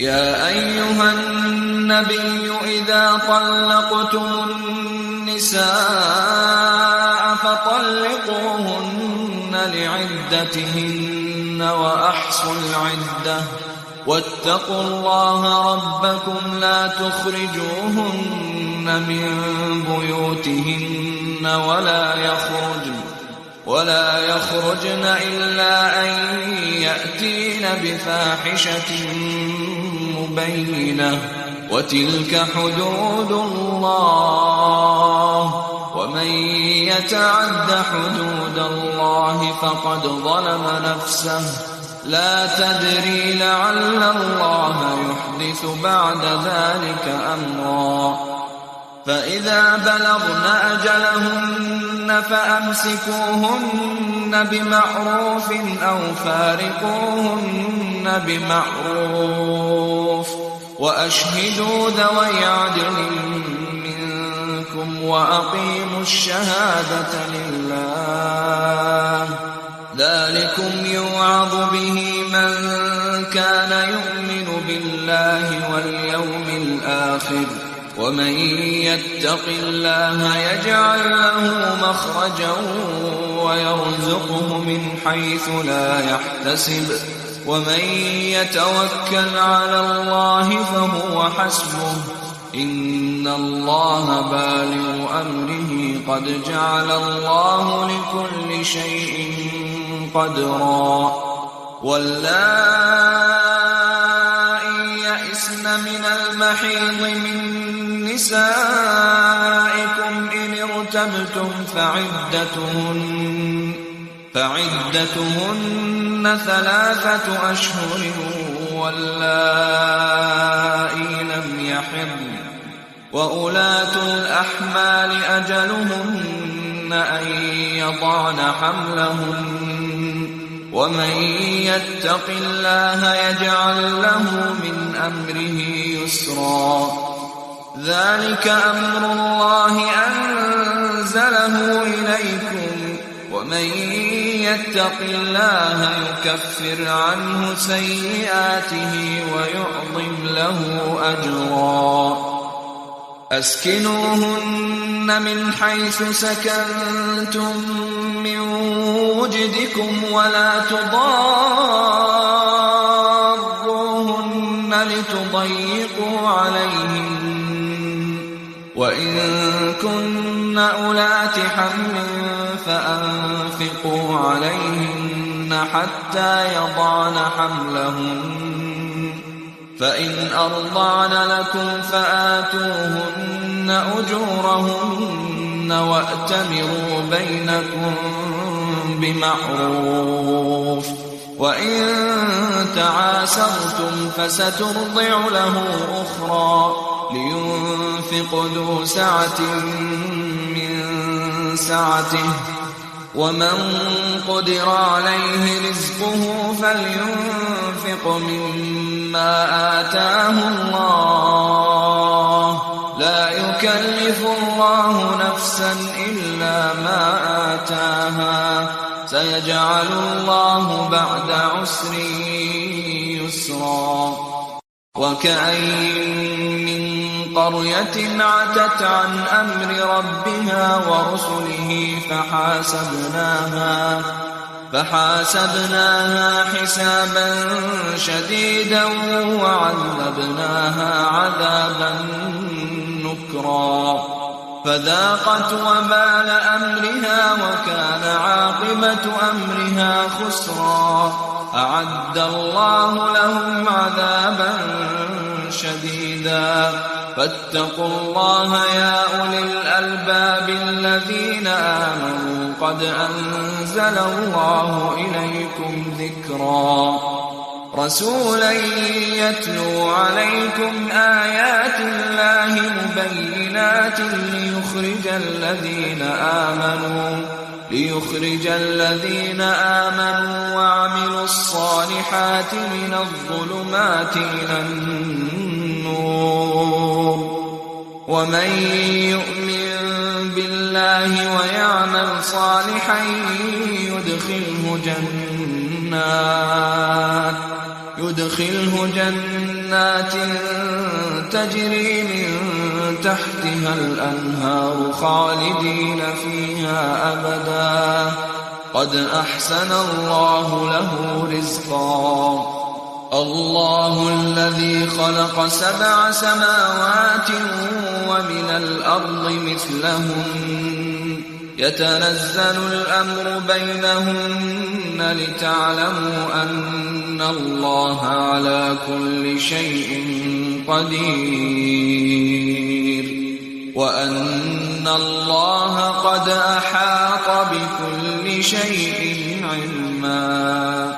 يا أيها النبي إذا طلقتم النساء فطلقوهن لعدتهن وأحصوا العدة واتقوا الله ربكم لا تخرجوهن من بيوتهن ولا يخرجن إلا أن يأتين بفاحشة مبينة وتلك حدود الله ومن يتعد حدود الله فقد ظلم نفسه لا تدري لعل الله يحدث بعد ذلك أمرا فإذا بلغن أجلهن فأمسكوهن بمعروف أو فارقوهن بمعروف وأشهدوا ذوي عدل منكم وأقيموا الشهادة لله ذلكم يوعظ به من كان يؤمن بالله واليوم الآخر ومن يتق الله يجعل له مخرجا ويرزقه من حيث لا يحتسب ومن يتوكل على الله فهو حسبه إن الله بالغ أمره قد جعل الله لكل شيء قدرا واللائي يئسن من المحيض من نسائكم إن ارتبتم فعدتهن 3 أشهر واللائي لم يحضن وأولاة الأحمال أجلهن أن يضعن حملهن ومن يتق الله يجعل له من أمره يسرا ذلك أمر الله أنزله إليكم ومن يتق الله يكفر عنه سيئاته ويعظم له أجرا أسكنوهن من حيث سكنتم من وجدكم ولا تضاروهن لتضيقوا عليهن وإن كن أولات حمل فأنفقوا عليهن حتى يضعن حملهن فإن أرضعن لكم فآتوهن أجورهن وأتمروا بينكم بمعروف وإن تعاسرتم فسترضع له أخرى لينفق ذو سعة من سعته ومن قدر عليه رزقه فلينفق مما آتاه الله لا يكلف الله نفسا إلا ما آتاها سيجعل الله بعد عسر يسرا وكأين من قرية عتت عن أمر ربها ورسله فحاسبناها حسابا شديدا وعذبناها عذابا نكرا فذاقت وبال أمرها وكان عاقبة أمرها خسرا أعد الله لهم عذابا شديدا فاتقوا الله يا أولي الألباب الذين آمنوا قد أنزل الله إليكم ذكرا رسولا يتلو عليكم آيات الله مبينات ليخرج الذين آمنوا وعملوا الصالحات من الظلمات إلى النور ومن يؤمن بالله ويعمل صالحا يدخله جنات تجري من تحتها الأنهار خالدين فيها أبدا قد أحسن الله له رزقا الله الذي خلق 7 سماوات ومن الأرض مثلهن يتنزل الأمر بينهن لتعلموا أن الله على كل شيء قدير وأن الله قد أحاط بكل شيء علما